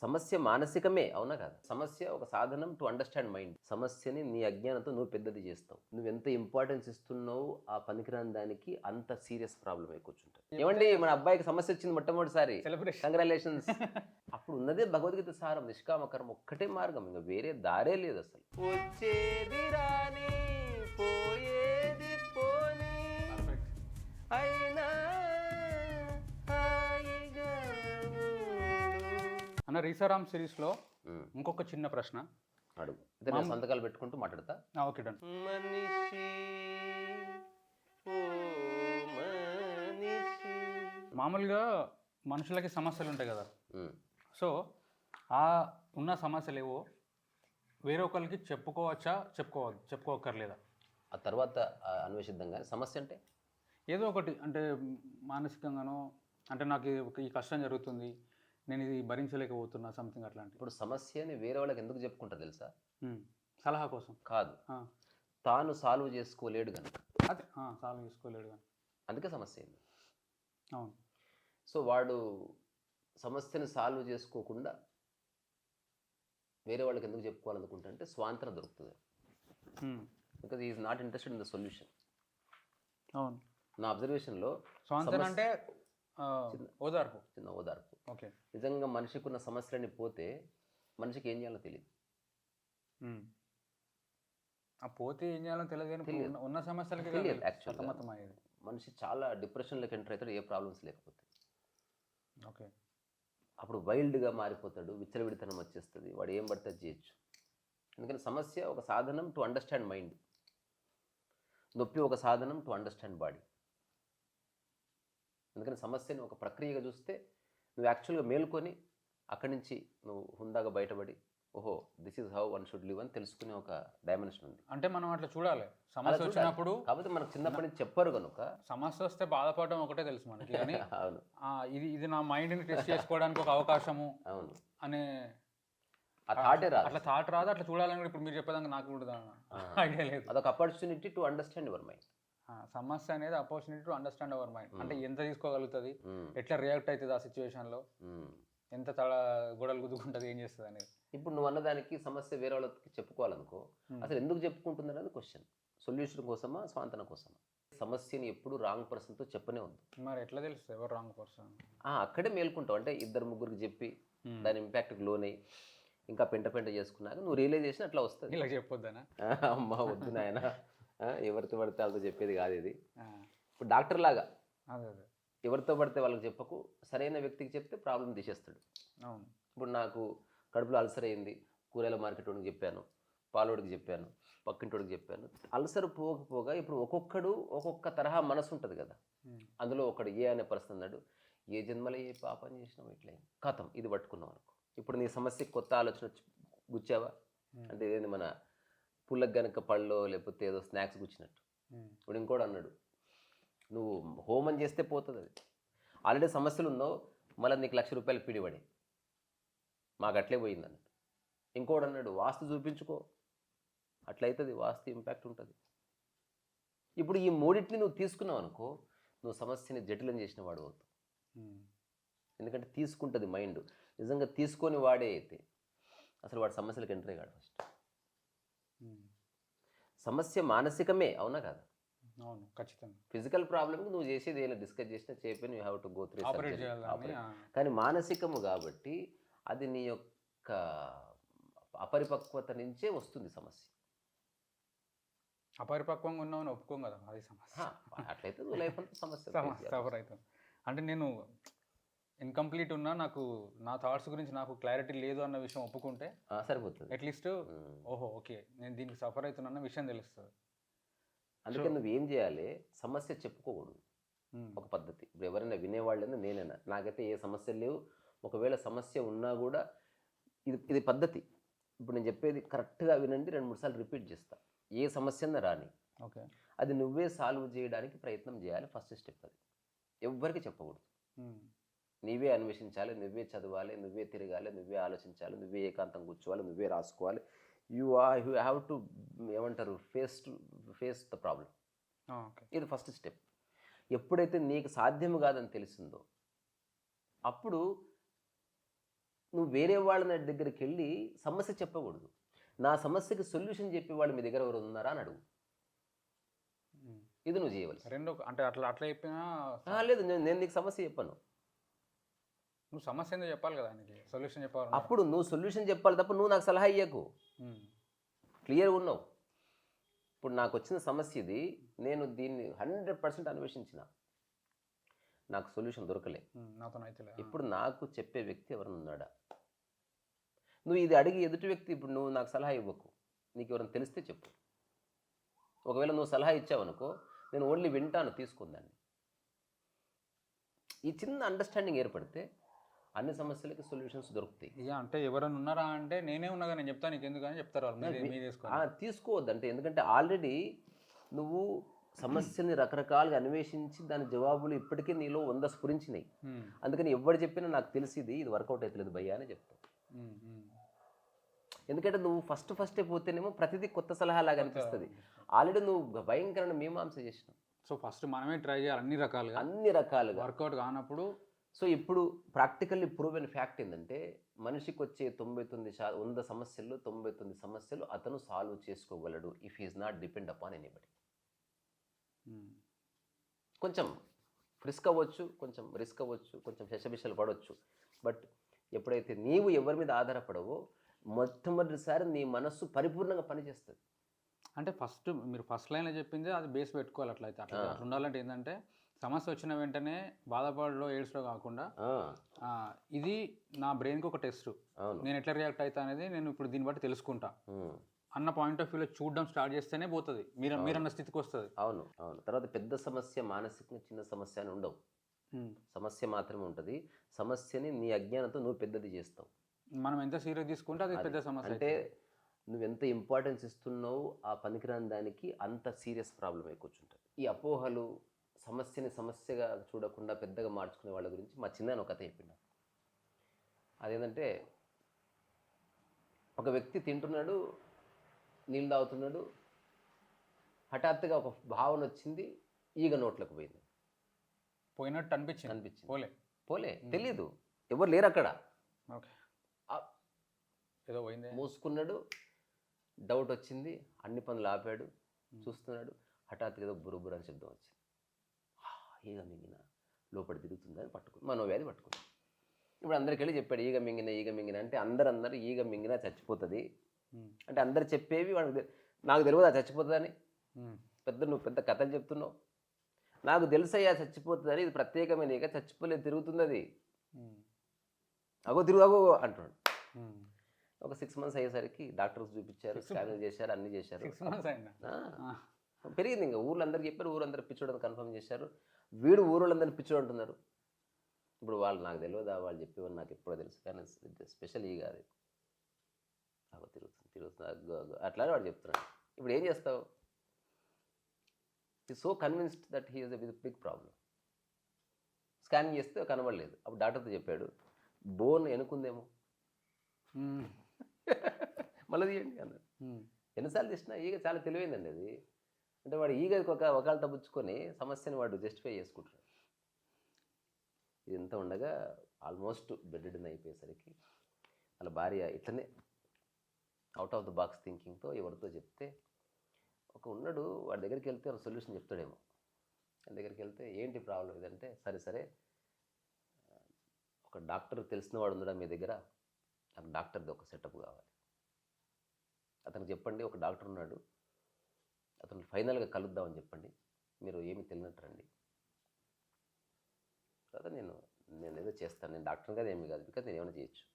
సమస్య మానసికమే, అవునా కాదు? సమస్య ఒక సాధనం టు అండర్స్టాండ్ మైండ్. సమస్యని నీ అజ్ఞానంతో నువ్వు పెద్దది చేస్తావు. నువ్వు ఎంత ఇంపార్టెన్స్ ఇస్తున్నావు ఆ పనికిరాని దానికి, అంత సీరియస్ ప్రాబ్లం అయి కూర్చుంటుంది. ఏమండి, మన అబ్బాయికి సమస్య వచ్చింది మొట్టమొదటిసారి, సెలబ్రేషన్. కంగ్రాచులేషన్స్. అప్పుడు ఉన్నదే భగవద్గీత సారం, నిష్కామ కర్మ ఒక్కటే మార్గం, ఇంకా వేరే దారే లేదు అసలు. వచ్చేది రాని, పోయేది పోని, అయినా అన్న రీసారామ్ సిరీస్లో ఇంకొక చిన్న ప్రశ్న అడుగు. అయితే నేను సంతకాలు పెట్టుకుంటూ మాట్లాడతా. Okay done. మనిషి ఓ మనిషి. మామూలుగా మనుషులకి సమస్యలు ఉంటాయి కదా, సో ఆ ఉన్న సమస్యలు ఏవో వేరే ఒకరికి చెప్పుకోవచ్చా, చెప్పుకోక్కర్లేదా? ఆ తర్వాత అన్వేషిద్దాం. కానీ సమస్య అంటే ఏదో ఒకటి, అంటే మానసికంగానో, అంటే నాకు ఈ కష్టం జరుగుతుంది, నేను ఇది భరించలేకపోతున్నా, సంథింగ్ అట్లాంటి. ఇప్పుడు సమస్యని వేరే వాళ్ళకి ఎందుకు చెప్పుకుంటారు తెలుసా? సలహా కోసం కాదు, తాను సాల్వ్ చేసుకోలేడు కనుక. అదే సాల్వ్ చేసుకోలేడు కనుక, అందుకే సమస్య అయింది. అవును. సో వాడు సమస్యని సాల్వ్ చేసుకోకుండా వేరే వాళ్ళకి ఎందుకు చెప్పుకోవాలనుకుంటా అంటే స్వాంతన దొరుకుతుంది. Because is not interested in the solution. అవును. నా అబ్జర్వేషన్లో స్వాంతన అంటే ఓదార్పు, చిన్న ఓదార్పు. ఓకే. నిజంగా మనిషికి ఉన్న సమస్యలని పోతే మనిషికి ఏం చేయాలో తెలియదు. ఆ పోతే ఏం చేయాలో తెలియదు, కానీ ఉన్న సమస్యలకి తెలియదు. యాక్చువల్గా సతమతమయ్యేది. మనిషి చాలా డిప్రెషన్లోకి ఎంటర్ అవుతాడు, ఏ ప్రాబ్లమ్స్ లేకపోతే. ఓకే. అప్పుడు వైల్డ్గా మారిపోతాడు, విచ్చలవిడితనం వచ్చేస్తుంది, వాడు ఏం పడితే చేయొచ్చు. ఎందుకంటే సమస్య ఒక సాధనం టు అండర్స్టాండ్ మైండ్, నొప్పి ఒక సాధనం టు అండర్స్టాండ్ బాడీ. అందుకని సమస్యని ఒక ప్రక్రియగా చూస్తే నువ్వు యాక్చువల్గా మేల్కొని అక్కడి నుంచి నువ్వు హుందాగా బయటపడి, ఓహో this is how one should live అని తెలుసుకునే ఒక డైమెన్షన్ ఉంది. అంటే మనం అట్లా చూడాలి. సమస్య వచ్చినప్పుడు, కాకపోతే మనకు చిన్నప్పటి నుంచి చెప్పారు కనుక, సమస్య వస్తే బాధపడడం ఒకటే తెలుసు మనకి, కానీ అవును, ఇది నా మైండ్ని టెస్ట్ చేసుకోవడానికి ఒక అవకాశము, అవును అనే ఆ థాటే రాదు. అట్లా థాట్ రాదు. అట్లా చూడాలని ఇప్పుడు మీరు చెప్పేదానికి నాకు కూడా ఐడియా లేదు. అదొక opportunity to understand your mind. సమస్య అనేది opportunity to understand our mind. అంటే ఎంత తీసుకోగలుగుతుంది, ఎట్లా రియాక్ట్ అవుతుంది ఆ సిచ్యువేషన్లో, ఎంత తల గొడవలు గుద్దుకుంటుంది, ఏం చేస్తుంది అనేది. ఇప్పుడు నువ్వు అన్నదానికి సమస్య వేరే వాళ్ళకి చెప్పుకోవాలనుకో, అసలు ఎందుకు చెప్పుకుంటుంది అనేది క్వశ్చన్. సొల్యూషన్ కోసమా, స్వాంతన కోసమా? సమస్యని ఎప్పుడు రాంగ్ పర్సన్తో చెప్పనే వద్దు. మరి ఎట్లా తెలుస్తుంది ఎవరు రాంగ్ పర్సన్? అక్కడే మేల్కుంటావు. అంటే ఇద్దరు ముగ్గురికి చెప్పి దాని ఇంపాక్ట్కి లోనై ఇంకా పెంట చేసుకున్నాక నువ్వు రియలైజేషన్ అట్లా వస్తుంది. ఇలా చెప్పొద్దనా? అమ్మ వద్దు నాయన, ఎవరితో పడితే వాళ్ళతో చెప్పేది కాదు ఇది. ఇప్పుడు డాక్టర్ లాగా ఎవరితో పడితే వాళ్ళకి చెప్పకు, సరైన వ్యక్తికి చెప్తే ప్రాబ్లం తీసేస్తాడు. అవును. ఇప్పుడు నాకు కడుపులో అల్సర్ అయింది, కూరగాయల మార్కెట్ వాడికి చెప్పాను, పాలోడికి చెప్పాను, పక్కింటోడికి చెప్పాను. అల్సర్ పోకపోగా ఇప్పుడు ఒక్కొక్కడు ఒక్కొక్క తరహా మనసు ఉంటుంది కదా. అందులో ఒకడు ఏ అనే పరిస్థితి అన్నాడు, ఏ జన్మలో ఏ పాపం చేసినావు ఇట్లా కథం ఇది పట్టుకున్నావు అనుకో. ఇప్పుడు నీ సమస్యకి కొత్త ఆలోచన గుచ్చావా అంటే ఏంది, మన పుల్లకి గనక పళ్ళో లేకపోతే ఏదో స్నాక్స్ గుచ్చినట్టు. ఇప్పుడు ఇంకోటి అన్నాడు, నువ్వు హోమం చేస్తే పోతుంది అది. ఆల్రెడీ సమస్యలు ఉన్నావు, మళ్ళీ నీకు ₹1,00,000 పిడిపడి మాకు అట్లే పోయింది అన్నట్టు. ఇంకోటి అన్నాడు, వాస్తు చూపించుకో, అట్లయితుంది, వాస్తు ఇంపాక్ట్ ఉంటుంది. ఇప్పుడు ఈ మూడింటిని నువ్వు తీసుకున్నావు అనుకో, నువ్వు సమస్యని జటిలం చేసిన వాడు అవుతావు. ఎందుకంటే తీసుకుంటుంది మైండ్. నిజంగా తీసుకొని వాడే అయితే అసలు వాడు సమస్యలకు ఎంటర్ అయ్యాడు. ఫస్ట్ సమస్య మానసికమే, అవునా కాదా? అవును, ఖచ్చితంగా. ఫిజికల్ ప్రాబ్లమ్కి నువ్వు చేసేది ఏదైనా డిస్కస్ చేసినా చెప్పి you have to go through surgery. కానీ మానసికము కాబట్టి అది నీ యొక్క అపరిపక్వత నుంచే వస్తుంది సమస్య. అపరిపక్వంగా ఉన్నామని ఒప్పుకోం కదా, అది సమస్య. అట్లయితే నువ్వు లైఫ్ అంతా సమస్య సఫర్ అవుతుంది. అంటే నేను ఇన్కంప్లీట్ ఉన్నా, నాకు నా థాట్స్ గురించి నాకు క్లారిటీ లేదు అన్న విషయం ఒప్పుకుంటే సరిపోతుంది. అట్లీస్ట్ ఓహో ఓకే నేను దీనికి సఫర్ అవుతున్నా అన్న విషయం తెలుస్తుంది. అందుకని నువ్వు ఏం చేయాలి, సమస్య చెప్పుకోకూడదు. ఒక పద్ధతి. ఇప్పుడు ఎవరైనా వినేవాళ్ళని నేనైనా, నాకైతే ఏ సమస్యలు లేవు, ఒకవేళ సమస్య ఉన్నా కూడా ఇది పద్ధతి. ఇప్పుడు నేను చెప్పేది కరెక్ట్గా వినండి, 2-3 సార్లు రిపీట్ చేస్తా. ఏ సమస్య రాని, ఓకే, అది నువ్వే సాల్వ్ చేయడానికి ప్రయత్నం చేయాలి. ఫస్ట్ స్టెప్ అది. ఎవ్వరికి చెప్పకూడదు. నువ్వే అన్వేషించాలి, నువ్వే చదవాలి, నువ్వే తిరగాలి, నువ్వే ఆలోచించాలి, నువ్వే ఏకాంతం కూర్చోవాలి, నువ్వే రాసుకోవాలి. యూ హ్యావ్ టు ఏమంటారు, ఫేస్ ద ప్రాబ్లం. ఇది ఫస్ట్ స్టెప్. ఎప్పుడైతే నీకు సాధ్యం కాదని తెలిసిందో అప్పుడు నువ్వు వేరే వాళ్ళ దగ్గరికి వెళ్ళి సమస్య చెప్పకూడదు. నా సమస్యకి సొల్యూషన్ చెప్పేవాళ్ళు మీ దగ్గర ఎవరు ఉన్నారా అని అడుగు. ఇది నువ్వు చేయవలసి. రెండు అంటే అట్లా అట్లా చెప్పినా లేదు, నేను నీకు సమస్య చెప్పాను. నువ్వు సమస్య ఏందో చెప్పాలి కదా ఆయనకి, సొల్యూషన్ చెప్పాలి. అప్పుడు నువ్వు సొల్యూషన్ చెప్పాలి తప్ప నువ్వు నాకు సలహా ఇయ్యకు. క్లియర్గా ఉన్నావు. ఇప్పుడు నాకు వచ్చిన సమస్య ఇది, నేను దీన్ని 100% అన్వేషించిన, నాకు సొల్యూషన్ దొరకలే. నాతో అయితే ఇప్పుడు నాకు చెప్పే వ్యక్తి ఎవరైనా ఉన్నాడా? నువ్వు ఇది అడిగి ఎదుటి వ్యక్తి ఇప్పుడు నువ్వు నాకు సలహా ఇవ్వకు, నీకు ఎవరైనా తెలిస్తే చెప్పు. ఒకవేళ నువ్వు సలహా ఇచ్చావనుకో, నేను ఓన్లీ వింటాను, తీసుకుందాన్ని. ఈ చిన్న అండర్స్టాండింగ్ ఏర్పడితే అన్ని సమస్యలకి సొల్యూషన్స్ దొరుకుతాయి. ఇక అంటే ఎవరైనా ఉన్నారా అంటే నేనే ఉన్నాగా, నేను చెప్తాను నీకు ఎందుకు అని చెప్తారు వాళ్ళు. తీసుకోవద్దు అంటే, ఎందుకంటే ఆల్రెడీ నువ్వు సమస్యని రకరకాలుగా అన్వేషించి దాని జవాబులు ఇప్పటికే నీలో 100 స్ఫురించినాయి. అందుకని ఎవరు చెప్పినా నాకు తెలిసింది ఇది వర్కౌట్ అవుతలేదు భయ్యా అని చెప్తావు. ఎందుకంటే నువ్వు ఫస్టే పోతేనేమో ప్రతిదీ కొత్త సలహా లాగా అనిపిస్తుంది. ఆల్రెడీ నువ్వు భయంకరమైన మీమాంస చేసినావు. సో ఫస్ట్ మనమే ట్రై చేయాలి అన్ని రకాలుగా వర్కౌట్ కానప్పుడు. సో ఇప్పుడు ప్రాక్టికల్లీ ప్రూవెన్ ఫ్యాక్ట్ ఏంటంటే, మనిషికి వచ్చే 100 సమస్యల్లో 99 సమస్యలు అతను సాల్వ్ చేసుకోగలడు if is not depend upon anybody. కొంచెం రిస్క్ అవ్వచ్చు, కొంచెం రిస్క్ అవ్వచ్చు, కొంచెం శశబిషలు పడవచ్చు. బట్ ఎప్పుడైతే నీవు ఎవరి మీద ఆధారపడవో మొట్టమొదటిసారి నీ మనస్సు పరిపూర్ణంగా పనిచేస్తుంది. అంటే మీరు ఫస్ట్ లైన్లో చెప్పింది అది బేస్ పెట్టుకోవాలి. అట్లా ఉండాలంటే ఏంటంటే, సమస్య వచ్చిన వెంటనే బాధపడలో ఏడ్స్లో కాకుండా ఇది నా బ్రెయిన్కి ఒక టెస్ట్, నేను ఎట్లా రియాక్ట్ అవుతా అనేది నేను ఇప్పుడు దీన్ని బట్టి తెలుసుకుంటా అన్న పాయింట్ ఆఫ్ వ్యూలో చూడడం స్టార్ట్ చేస్తేనే పోతుంది, మీరన్న స్థితికి వస్తుంది. అవును. తర్వాత పెద్ద సమస్య మానసికంగా చిన్న సమస్య అని ఉండవు. సమస్య మాత్రమే ఉంటుంది. సమస్యని నీ అజ్ఞానంతో నువ్వు పెద్దది చేస్తావు. మనం ఎంత సీరియస్ తీసుకుంటే అది పెద్ద సమస్య. అంటే నువ్వెంత ఇంపార్టెన్స్ ఇస్తున్నావు ఆ పనికిరాని దానికి, అంత సీరియస్ ప్రాబ్లం అయి కూర్చుంటుంది. ఈ అపోహలు సమస్యని సమస్యగా చూడకుండా పెద్దగా మార్చుకునే వాళ్ళ గురించి మా చిన్న ఒక కథ చెప్పిండు. అదేంటంటే, ఒక వ్యక్తి తింటున్నాడు, నీళ్ళు తాగుతున్నాడు, హఠాత్తుగా ఒక భావన వచ్చింది, ఈగ నోట్లోకి పోయింది. పోయినట్టు అనిపించింది. పోలే తెలీదు, ఎవరు లేరు అక్కడ. ఏదో పోయింది, మూసుకున్నాడు, డౌట్ వచ్చింది, అన్ని పనులు ఆపాడు, చూస్తున్నాడు, హఠాత్తుగా ఏదో బురుబురు అని శబ్దం వచ్చింది. ఈగ మింగిన లోపల తిరుగుతుందని పట్టుకుని మనోవ్యాధి పట్టుకుంది. ఇప్పుడు అందరికి వెళ్ళి చెప్పాడు ఈగ మింగిన అంటే, అందరూ ఈగ మింగినా చచ్చిపోతుంది అంటే, అందరు చెప్పేవి వాడికి నాకు తెలియదు ఆ చచ్చిపోతుందని. నువ్వు పెద్ద కథలు చెప్తున్నావు, నాకు తెలుసయ్యా చచ్చిపోతుందని, ఇది ప్రత్యేకమైన ఈగ, చచ్చిపోలేదు, తిరుగుతుంది అది, తిరుగు అంటున్నాడు. ఒక 6 months అయ్యేసరికి డాక్టర్స్ చూపించారు, స్కానింగ్ చేశారు, అన్నీ చేశారు, పెరిగింది. ఇంకా ఊళ్ళందరికీ చెప్పారు, ఊరందరూ పిచ్చోడని కన్ఫర్మ్ చేశారు. వీడు ఊరోళ్ళందరినీ పిచ్చోడు అంటున్నారు. ఇప్పుడు వాళ్ళు నాకు తెలియదా, వాళ్ళు చెప్పేవాళ్ళు నాకు ఎప్పుడో తెలుసు, కానీ స్పెషల్ ఈగ అది తిరుగుతుంది అట్లానే వాడు చెప్తున్నాడు. ఇప్పుడు ఏం చేస్తావు? ఈ so convinced that he is with big problem. Scanning చేస్తే కనబడలేదు. అప్పుడు డాక్టర్తో చెప్పాడు, బోన్ ఎనుకుందేమో, మళ్ళీ తీయండి అన్నాడు. ఎన్నిసార్లు తీసినా ఈగ చాలా తెలివైందండి అది. అంటే వాడు ఈగకి ఒకళ్ళ పుచ్చుకొని సమస్యని వాడు జస్టిఫై చేసుకుంటున్నాడు. ఇదంతా ఉండగా ఆల్మోస్ట్ బెడ్డెడ్ అయిపోయేసరికి వాళ్ళ భార్య ఇట్లనే అవుట్ ఆఫ్ ద బాక్స్ థింకింగ్తో ఎవరితో చెప్తే, ఒక ఉన్నాడు వాడి దగ్గరికి వెళ్తే ఒక సొల్యూషన్ చెప్తాడేమో. వాడి దగ్గరికి వెళ్తే ఏంటి ప్రాబ్లం ఇదంటే, సరే ఒక డాక్టర్ తెలిసిన వాడు ఉన్నాడా మీ దగ్గర, నాకు డాక్టర్ది ఒక సెటప్ కావాలి, అతనికి చెప్పండి, ఒక డాక్టర్ ఉన్నాడు, అతను ఫైనల్గా కలుద్దామని చెప్పండి, మీరు ఏమి తెలియనట్టు రండి, తర్వాత నేను ఏదో చేస్తాను, నేను డాక్టర్ కదా ఏమీ కాదు, బికాజ్ నేను ఏమైనా చేయొచ్చు.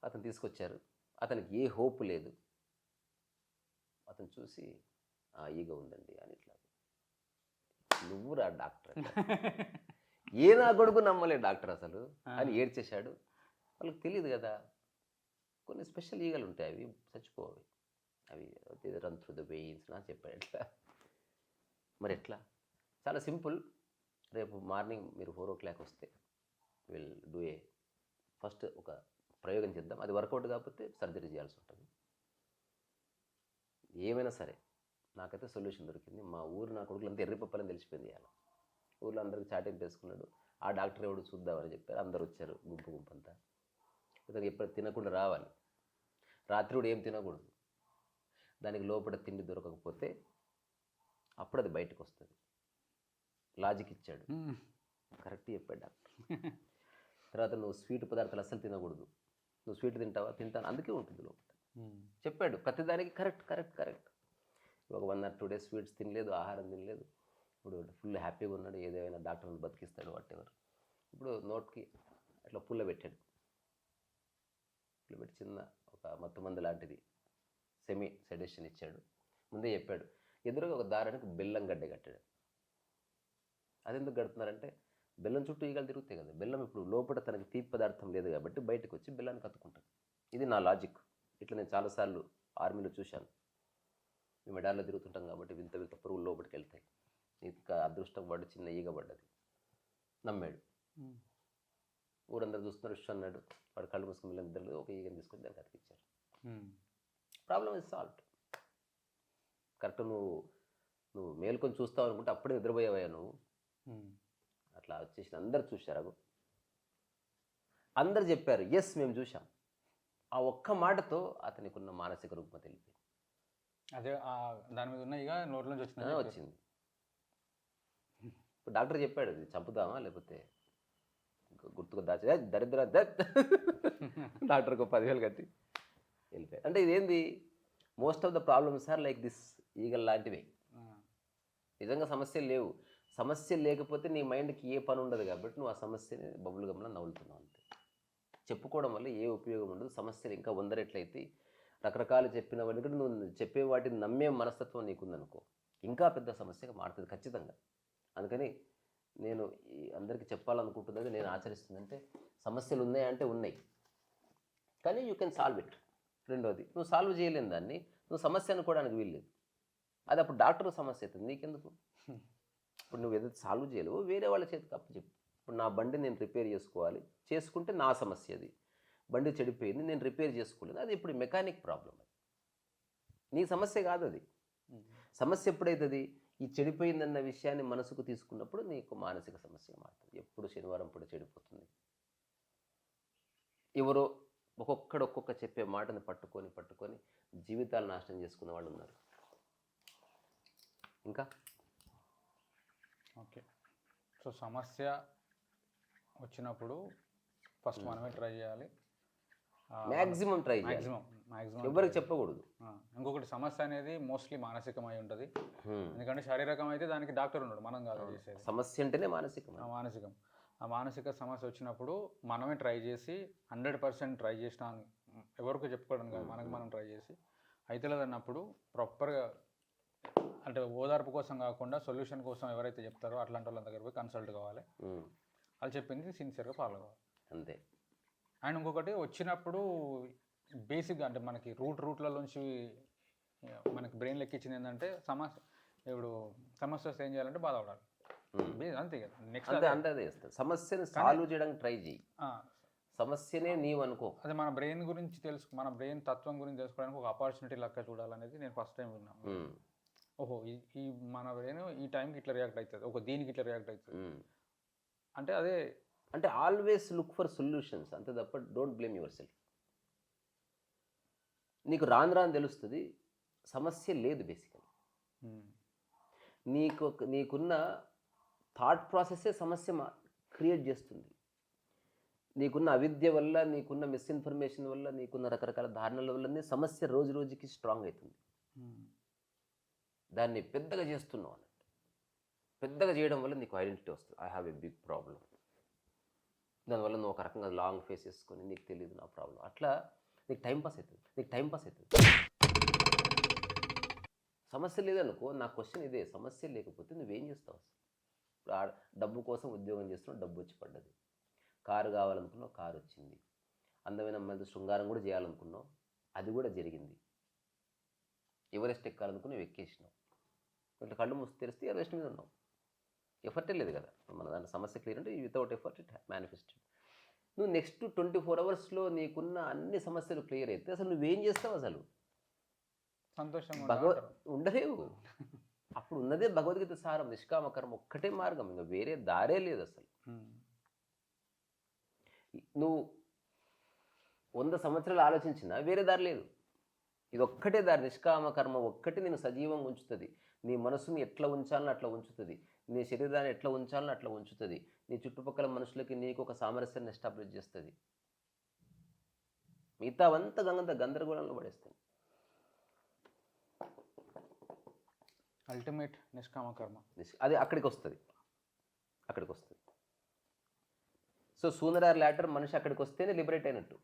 అతను తీసుకొచ్చారు, అతనికి ఏ హోప్ లేదు. అతను చూసి ఈగ ఉందండి అని ఇట్లా, నువ్వు రా డాక్టర్ ఏ నా కొడుకు నమ్మలే డాక్టర్ అసలు అని ఏడ్చేశాడు. వాళ్ళకి తెలియదు కదా, కొన్ని స్పెషల్ ఈగలు ఉంటాయి, అవి చచ్చిపోవి, అవి రన్ త్రూ ద వెయిన్స్ అని చెప్పాడు. ఎట్లా మరి ఎట్లా? చాలా సింపుల్, రేపు మార్నింగ్ మీరు 4 o'clock వస్తే విల్ డూ ఫస్ట్ ఒక ప్రయోగం చేద్దాం, అది వర్కౌట్ కాకపోతే సర్జరీ చేయాల్సి ఉంటుంది. ఏమైనా సరే నాకైతే సొల్యూషన్ దొరికింది. మా ఊరు నా కొడుకులంతా ఎర్రిపప్పలని తెలిసిపోయింది. అలా ఊళ్ళో అందరికి చాటింపు వేసుకున్నాడు. ఆ డాక్టర్ ఎవడు చూద్దామని చెప్పారు. అందరు వచ్చారు, గుంపు అంతా. ఇతను ఎప్పుడు తినకుండా రావాలి. రాత్రి కూడా ఏం తినకూడదు. దానికి లోపల తిండి దొరకకపోతే అప్పుడు అది బయటకు వస్తుంది. లాజిక్ ఇచ్చాడు, కరెక్ట్ చెప్పాడు డాక్టర్. తర్వాత నువ్వు స్వీట్ పదార్థాలు అస్సలు తినకూడదు. నువ్వు స్వీట్ తింటావా? తింటాను, అందుకే ఉంటుంది లోపల. చెప్పాడు ప్రతిదానికి కరెక్ట్ కరెక్ట్ కరెక్ట్. ఒక 1 or 2 days స్వీట్స్ తినలేదు, ఆహారం తినలేదు. ఇప్పుడు ఫుల్ హ్యాపీగా ఉన్నాడు. ఏదేమైనా డాక్టర్ని బతికిస్తాడు వాట్ ఎవర్. ఇప్పుడు నోట్కి అట్లా పుల్ల పెట్టాడు. పుల్ల పెట్టి చిన్న ఒక మత్తు మందు లాంటిది సెమీ సెడేషన్ ఇచ్చాడు. ముందే చెప్పాడు, ఎదురుగా ఒక దారానికి బెల్లం గడ్డ కట్టాడు. అదెందుకు కడుతున్నారంటే బెల్లం చుట్టూ ఈగలు తిరుగుతాయి కదా. బెల్లం ఇప్పుడు లోపల తనకి తీపి పదార్థం లేదు కాబట్టి బయటకు వచ్చి బెల్లాన్ని కత్తుకుంటాడు. ఇది నా లాజిక్. ఇట్లా నేను చాలాసార్లు ఆర్మీలో చూశాను. మేము మెడాల్లో తిరుగుతుంటాం కాబట్టి వింత వింత పురుగులు లోపలికి వెళ్తాయి. ఇంకా అదృష్టం పడి చిన్న ఈగ పడ్డది. నమ్మాడు. ఊరందరూ చూస్తున్నారు, విష్ అన్నాడు. వాడు కళ్ళు మూసుకుని వెళ్ళిన ఇద్దరు ఒక ఈగని తీసుకొని దానికి అతికిచ్చారు. Problem is solved. కరెక్ట్. నువ్వు మేల్కొని చూస్తావు అనుకుంటే అప్పుడే నిద్రపోయావా నువ్వు? అట్లా వచ్చేసి అందరు చూశారు. అందరు చెప్పారు ఎస్ మేము చూసాం. ఆ ఒక్క మాటతో అతనికి ఉన్న మానసిక రుగ్మత వెళ్ళిపోయింది. అదే దాని మీద ఉన్న ఇక నోట్లో నుంచి వచ్చింది. ఇప్పుడు డాక్టర్ చెప్పాడు, ఇది చంపుదామా లేకపోతే గుర్తుకు దాచే దరిద్ర డాక్టర్కి 10,000 కట్టి వెళ్ళిపోయాడు. అంటే ఇదేంది, most of the problems are like this, ఈగల్ లాంటివే. నిజంగా సమస్యలు లేవు. సమస్య లేకపోతే నీ మైండ్కి ఏ పని ఉండదు కాబట్టి నువ్వు ఆ సమస్యని బబుల్ గమ్లా నవ్వులుతున్నావు అంతే. చెప్పుకోవడం వల్ల ఏ ఉపయోగం ఉండదు. సమస్యలు ఇంకా 100 రెట్లయితే రకరకాలు చెప్పిన వాడికి నువ్వు చెప్పే వాటిని నమ్మే మనస్తత్వం నీకుందనుకో ఇంకా పెద్ద సమస్యగా మారుతుంది ఖచ్చితంగా. అందుకని నేను అందరికీ చెప్పాలనుకుంటున్నది, నేను ఆచరిస్తుందంటే సమస్యలు ఉన్నాయంటే ఉన్నాయి, కానీ యూ కెన్ సాల్వ్ ఇట్. రెండోది, నువ్వు సాల్వ్ చేయలేని దాన్ని నువ్వు సమస్య అనుకోవడానికి వీల్లేదు. అది అప్పుడు డాక్టర్ సమస్య అవుతుంది, నీకెందుకు? ఇప్పుడు నువ్వు ఏదైతే సాల్వ్ చేయలేవు వేరే వాళ్ళ చేతికి అప్పచెప్పు. ఇప్పుడు నా బండి నేను రిపేర్ చేసుకోవాలి, చేసుకుంటే నా సమస్య అది. బండి చెడిపోయింది, నేను రిపేర్ చేసుకోలేదు, అది ఇప్పుడు మెకానిక్ ప్రాబ్లం. అది నీ సమస్య కాదు. అది సమస్య ఎప్పుడైతుంది, ఈ చెడిపోయిందన్న విషయాన్ని మనసుకు తీసుకున్నప్పుడు నీకు మానసిక సమస్య మారుతుంది. ఎప్పుడు శనివారం పూట చెడిపోతుంది. ఎవరో ఒక్కొక్క చెప్పే మాటను పట్టుకొని జీవితాలు నాశనం చేసుకున్న వాళ్ళు ఉన్నారు. ఇంకా ఓకే. సో సమస్య వచ్చినప్పుడు ఫస్ట్ మనమే ట్రై చేయాలి, మ్యాక్సిమం ట్రై చేయాలి, మ్యాక్సిమం ఎవరికి చెప్పకూడదు. ఇంకొకటి, సమస్య అనేది మోస్ట్లీ మానసికమై ఉంటుంది. ఎందుకంటే శారీరకం అయితే దానికి డాక్టర్ ఉన్నాడు, మనం కాదు చేసేది. సమస్య అంటేనే మానసికం. ఆ మానసిక సమస్య వచ్చినప్పుడు మనమే ట్రై చేసి 100% ట్రై చేసినా ఎవరికి చెప్పుకోవడం కాదు, మనకు మనం ట్రై చేసి అయితే లేదన్నప్పుడు ప్రాపర్గా, అంటే ఓదార్పు కోసం కాకుండా సొల్యూషన్ కోసం ఎవరైతే చెప్తారో అట్లాంటి వాళ్ళ దగ్గర పోయి కన్సల్ట్ కావాలి. వాళ్ళు చెప్పింది సిన్సియర్గా ఫాలో కావాలి అంతే. అండ్ ఇంకొకటి, వచ్చినప్పుడు బేసిక్గా అంటే మనకి రూట్లలోంచి మనకి బ్రెయిన్ లెక్కించింది ఏంటంటే ఇప్పుడు సమస్య వస్తే ఏం చేయాలంటే బాధపడాలి, అంతే కదా. నెక్స్ట్ అదే సమస్యను సాల్వ్ చేయడానికి ట్రై చేయి, సమస్యనే నీవు అనుకో. అదే మన బ్రెయిన్ గురించి మన బ్రెయిన్ తత్వం గురించి తెలుసుకోవడానికి ఒక ఆపర్చునిటీ లెక్క చూడాలనేది నేను ఫస్ట్ టైం విన్నాను. ఓహో, ఈ మన బ్రెయిన్ ఈ టైంకి ఇట్లా రియాక్ట్ అవుతుంది, దీనికి ఇట్లా రియాక్ట్ అవుతుంది అంటే అదే. అంటే ఆల్వేస్ లుక్ ఫర్ సొల్యూషన్స్, అంతే తప్ప డోంట్ బ్లేమ్ యువర్ సెల్ఫ్. నీకు రాను తెలుస్తుంది సమస్య లేదు. బేసికలీ నీకున్న థాట్ ప్రాసెస్సే సమస్య క్రియేట్ చేస్తుంది. నీకున్న అవిద్య వల్ల, నీకున్న మిస్ఇన్ఫర్మేషన్ వల్ల, నీకున్న రకరకాల ధారణల వల్లనే సమస్య రోజు రోజుకి స్ట్రాంగ్ అవుతుంది. దాన్ని పెద్దగా చేస్తున్నావు అన్నట్టు. పెద్దగా చేయడం వల్ల నీకు ఐడెంటిటీ వస్తుంది, I have a big problem. దానివల్ల నువ్వు ఒక రకంగా లాంగ్ ఫేస్ చేసుకొని నీకు తెలియదు నా ప్రాబ్లం, అట్లా నీకు టైంపాస్ అవుతుంది. సమస్య లేదనుకో, నా క్వశ్చన్ ఇదే, సమస్య లేకపోతే నువ్వేం చేస్తావు అసలు? ఇప్పుడు డబ్బు కోసం ఉద్యోగం చేస్తున్నావు, డబ్బు వచ్చి పడ్డది. కారు కావాలనుకున్నావు, కారు వచ్చింది. అందమైన అమ్మాయితో శృంగారం కూడా చేయాలనుకున్నావు, అది కూడా జరిగింది. ఎవరెస్ట్ ఎక్కాలనుకున్నావు, ఎక్కేసినావు. ఇట్లా కళ్ళు మూసి తెరిస్తే ఎవరెస్ట్ మీద ఉన్నావు. ఎఫర్టే లేదు కదా. మన దాంట్లో సమస్య క్లియర్ అంటే వితౌట్ ఎఫర్ట్ ఇట్ మేనిఫెస్టెడ్. నువ్వు నెక్స్ట్ 24 అవర్స్లో నీకున్న అన్ని సమస్యలు క్లియర్ అయితే అసలు నువ్వేం చేస్తావు? అసలు సంతోషంగా ఉండలేవు. అప్పుడు ఉన్నదే భగవద్గీత సారం, నిష్కామకరం ఒక్కటే మార్గం, ఇంకా వేరే దారే లేదు అసలు. నువ్వు 100 సంవత్సరాలు ఆలోచించినా వేరే దారి లేదు. ఇది ఒక్కటే దారి. నిష్కామ కర్మ ఒక్కటి నేను సజీవంగా ఉంచుతుంది. నీ మనసుని ఎట్లా ఉంచాలని అట్లా ఉంచుతుంది. నీ శరీరాన్ని ఎట్లా ఉంచాలని అట్లా ఉంచుతుంది. నీ చుట్టుపక్కల మనుషులకి నీకు ఒక సామరస్యాన్ని ఎస్టాబ్లిష్ చేస్తుంది. మిగతావంతా గందరగోళంలో పడేస్తాయి. అల్టిమేట్ నిష్కామ కర్మ. అది అక్కడికి వస్తుంది. సో సూనర్ ఆర్ లాటర్ మనిషి అక్కడికి వస్తేనే లిబరేట్ అయినట్టు.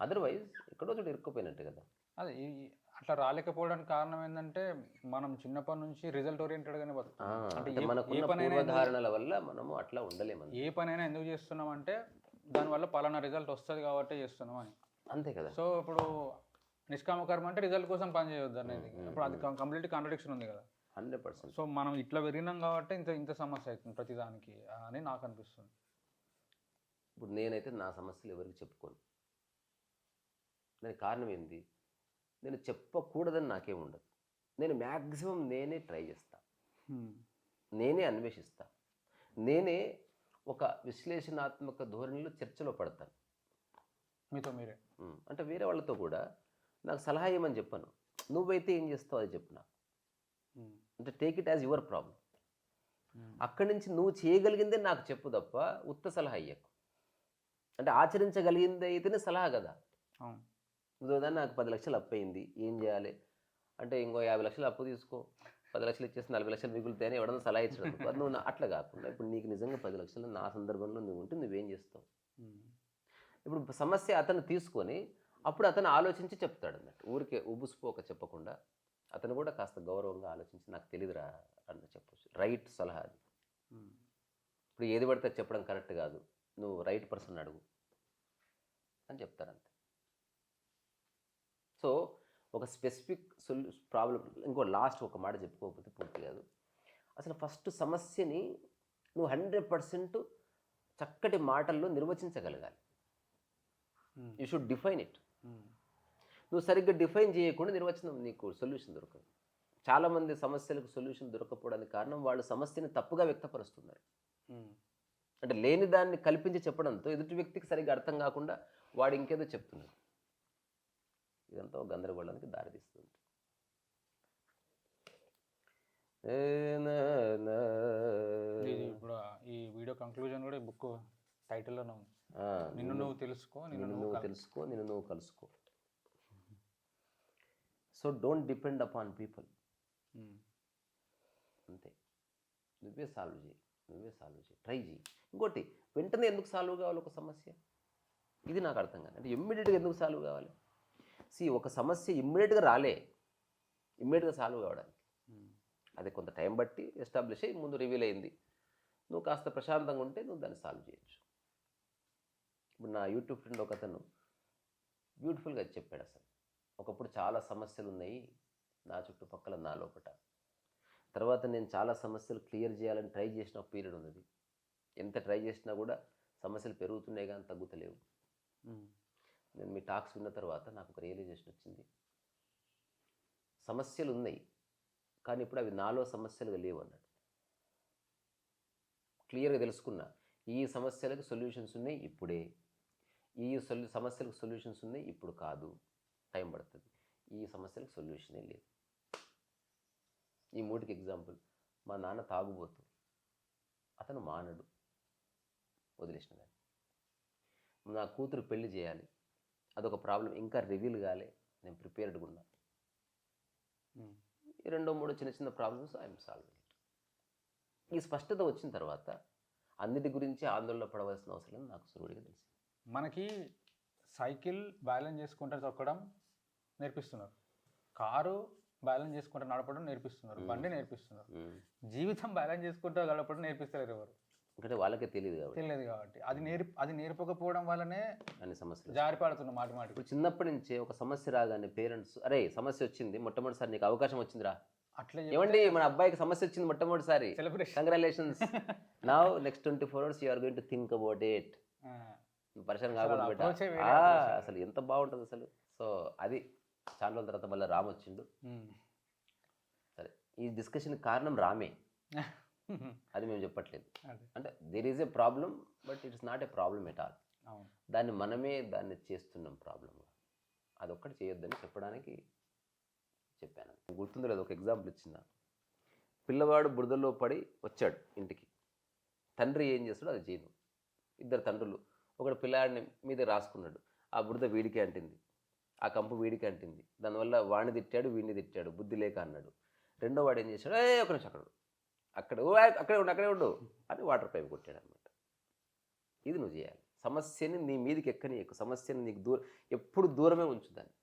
అదర్వైజ్ ఎక్కడో చోట ఇరుక్కుపోయినట్టు కదా. అదే అట్లా రాలేకపోవడానికి కారణం ఏంటంటే మనం చిన్నప్పటి నుంచి రిజల్ట్ ఓరియంటెడ్గానే బతుకుతాం. అంటే మనకున్న పూర్వధారణల వల్ల మనము అట్లా ఉండలేము. ఏ పనైనా ఎందుకు చేస్తున్నాం అంటే దానివల్ల పలానా రిజల్ట్ వస్తుంది కాబట్టి చేస్తున్నాం అని. అంతే కదా. సో ఇప్పుడు నిష్కామ కర్మ అంటే రిజల్ట్ కోసం పని చేయొద్దు అనేది. ఇప్పుడు అది కంప్లీట్ కాంట్రడిక్షన్ ఉంది కదా. 100%. సో మనం ఇట్లా పెరిగినాం కాబట్టి ఇంత సమస్య అవుతుంది ప్రతిదానికి అని నాకు అనిపిస్తుంది. ఇప్పుడు నేనైతే నా సమస్యలు ఎవరికి చెప్పుకోను. దానికి కారణం ఏంది? నేను చెప్పకూడదని నాకేముండదు. నేను మ్యాక్సిమం నేనే ట్రై చేస్తా, నేనే అన్వేషిస్తా, నేనే ఒక విశ్లేషణాత్మక ధోరణిలో చర్చలో పడతాను మీతో మీరే. అంటే వేరే వాళ్ళతో కూడా నాకు సలహా ఇవ్వమని చెప్పాను. నువ్వైతే ఏం చేస్తావు అది చెప్పు నాకు. అంటే take it as your problem. అక్కడి నుంచి నువ్వు చేయగలిగిందే నాకు చెప్పు తప్ప ఉత్త సలహా ఇయ్యకు. అంటే ఆచరించగలిగింది అయితేనే సలహా కదా. నువ్వు నాకు 10 లక్షలు అప్పు అయింది, ఏం చేయాలి అంటే ఇంకో 50 లక్షలు అప్పు తీసుకో, 10 లక్షలు ఇచ్చేసి 40 లక్షలు మిగులుతాయని ఎవడన్నా సలహా ఇచ్చడం. అది నువ్వు అట్లా కాకుండా ఇప్పుడు నీకు నిజంగా 10 లక్షలు నా సందర్భంలో నువ్వు ఉంటే నువ్వేం చేస్తావు? ఇప్పుడు సమస్య అతను తీసుకొని అప్పుడు అతను ఆలోచించి చెప్తాడు అన్నట్టు. ఊరికే ఉబుసుపోక చెప్పకుండా అతను కూడా కాస్త గౌరవంగా ఆలోచించి నాకు తెలియదురా అన్న చెప్పచ్చు. రైట్ సలహా అది. ఇప్పుడు ఏది పడితే చెప్పడం కరెక్ట్ కాదు, నువ్వు రైట్ పర్సన్ అడుగు అని చెప్తారంతే. సో ఒక స్పెసిఫిక్ ప్రాబ్లం, ఇంకో లాస్ట్ ఒక మాట చెప్పుకోకపోతే పూర్తి కాదు. అసలు ఫస్ట్ సమస్యని నువ్వు 100% చక్కటి మాటల్లో నిర్వచించగలగాలి. You should define it. నువ్వు సరిగ్గా డిఫైన్ చేయకుండా నిర్వచనం నీకు సొల్యూషన్ దొరకదు. చాలామంది సమస్యలకు సొల్యూషన్ దొరకపోవడానికి కారణం వాళ్ళు సమస్యని తప్పుగా వ్యక్తపరుస్తున్నారు. అంటే లేని దాన్ని కల్పించి చెప్పడంతో ఎదుటి వ్యక్తికి సరిగ్గా అర్థం కాకుండా వాడు ఇంకేదో చెప్తున్నాడు. ఇదంతా ఒక గందరగోళానికి దారితీస్తుంది. ఇప్పుడు ఈ వీడియో కంక్లూజన్ కూడా ఈ బుక్ టైటిల్లోనే ఉంది. నిన్ను నువ్వు తెలుసుకో, నిన్ను నువ్వు కలుసుకో. So don't depend upon people. అంతే. నువ్వే సాల్వ్ చేయి, ట్రై చేయి. ఇంకోటి, వెంటనే ఎందుకు సాల్వ్ కావాలి ఒక సమస్య? ఇది నాకు అర్థం కాదు. అంటే ఇమ్మీడియట్గా ఎందుకు సాల్వ్ కావాలి? ఒక సమస్య ఇమ్మీడియట్గా ఇమ్మీడియట్గా సాల్వ్ కావడానికి అది కొంత టైం బట్టి ఎస్టాబ్లిష్ అయ్యి ముందు రివీల్ అయింది. నువ్వు కాస్త ప్రశాంతంగా ఉంటే నువ్వు దాన్ని సాల్వ్ చేయొచ్చు. ఇప్పుడు నా యూట్యూబ్ ఫ్రెండ్ ఒక అతను బ్యూటిఫుల్గా చెప్పాడు. అసలు ఒకప్పుడు చాలా సమస్యలు ఉన్నాయి నా చుట్టుపక్కల, నా లోపల. తర్వాత నేను చాలా సమస్యలు క్లియర్ చేయాలని ట్రై చేసిన పీరియడ్ ఉన్నది. ఎంత ట్రై చేసినా కూడా సమస్యలు పెరుగుతున్నాయి కానీ తగ్గుతలేవు. నేను మీ టాక్స్ విన్న తర్వాత నాకు ఒక రియలైజేషన్ వచ్చింది. సమస్యలు ఉన్నాయి కానీ ఇప్పుడు అవి నాలో సమస్యలుగా లేవు అన్నాడు. క్లియర్గా తెలుసుకున్నా, ఈ సమస్యలకు సొల్యూషన్స్ ఉన్నాయి ఇప్పుడే, ఈ సమస్యలకు సొల్యూషన్స్ ఉన్నాయి ఇప్పుడు కాదు, టైం పడుతుంది. ఈ సమస్యలకు సొల్యూషనే లేదు. ఈ 3కి ఎగ్జాంపుల్, మా నాన్న తాగుబోతు, అతను మానడు, వదిలేసిన దాన్ని. నా కూతురు పెళ్లి చేయాలి, అదొక ప్రాబ్లం, ఇంకా రివీల్ కాలే, నేను ప్రిపేర్డ్గా ఉన్నా. ఈ 2-3 చిన్న చిన్న ప్రాబ్లమ్స్ ఐఎమ్ సాల్వింగ్ ఇట్. ఈ స్పష్టత వచ్చిన తర్వాత అన్నిటి గురించి ఆందోళన పడవలసిన అవసరం నాకు సురుడిగా తెలిసింది. మనకి సైకిల్ బ్యాలెన్స్ చేసుకుంటే తొక్కడం నేర్పిస్తున్నారు, కారు బ్యాలెన్స్ చేసుకుంటే నడపడం నేర్పిస్తున్నారు, బండి నేర్పిస్తున్నారు. జీవితం బ్యాలెన్స్ చేసుకుంటే గడపడం నేర్పిస్తారు ఎవరు? అంటే వాళ్ళకే తెలియదు కాబట్టి అది నేర్పకపోవడం వల్లనే అన్ని సమస్యలు జారిపడుతున్నాం మాటి మాటి. ఇప్పుడు చిన్నప్పటి నుంచే ఒక సమస్య రాగానే పేరెంట్స్, అరే సమస్య వచ్చింది, మొట్టమొదటిసారి నీకు అవకాశం వచ్చిందిరా, అట్లా ఏమండి మన అబ్బాయికి సమస్య వచ్చింది మొట్టమొదటిసారి, congratulations, now next 24 hours you are going to think about it. పరిచయం కాకుండా అసలు ఎంత బాగుంటుంది అసలు. సో అది చాలా రోజుల తర్వాత మళ్ళీ రామ్ వచ్చిండు. సరే, ఈ డిస్కషన్ కారణం రామే, అది మేము చెప్పట్లేదు. అంటే there is a problem but it's not a problem at all. అవును. దాన్ని మనమే దాన్ని చేస్తున్నాం ప్రాబ్లంగా. అదొక్కటి చేయొద్దని చెప్పడానికి చెప్పాను. గుర్తుందో లేదు, ఒక ఎగ్జాంపుల్ ఇచ్చిన. పిల్లవాడు బురదలో పడి వచ్చాడు ఇంటికి. తండ్రి ఏం చేస్తాడో అది చేయను. ఇద్దరు తండ్రులు, ఒకడు పిల్లాడిని మీద రాసుకున్నాడు. ఆ బురద వీడికి అంటింది, ఆ కంపు వీడికి అంటింది. దానివల్ల వాడిని తిట్టాడు, వీడిని తిట్టాడు, బుద్ధి లేక అన్నాడు. రెండో వాడు ఏం చేశాడు, ఒక నిమిషం అక్కడే ఉండు అని వాటర్ పైప్ కొట్టాడు అనమాట. ఇది నువ్వు చేయాలి. సమస్యని నీ మీదకి ఎక్కని ఎక్కువ, సమస్యని నీకు ఎప్పుడు దూరమే ఉంచుదాన్ని.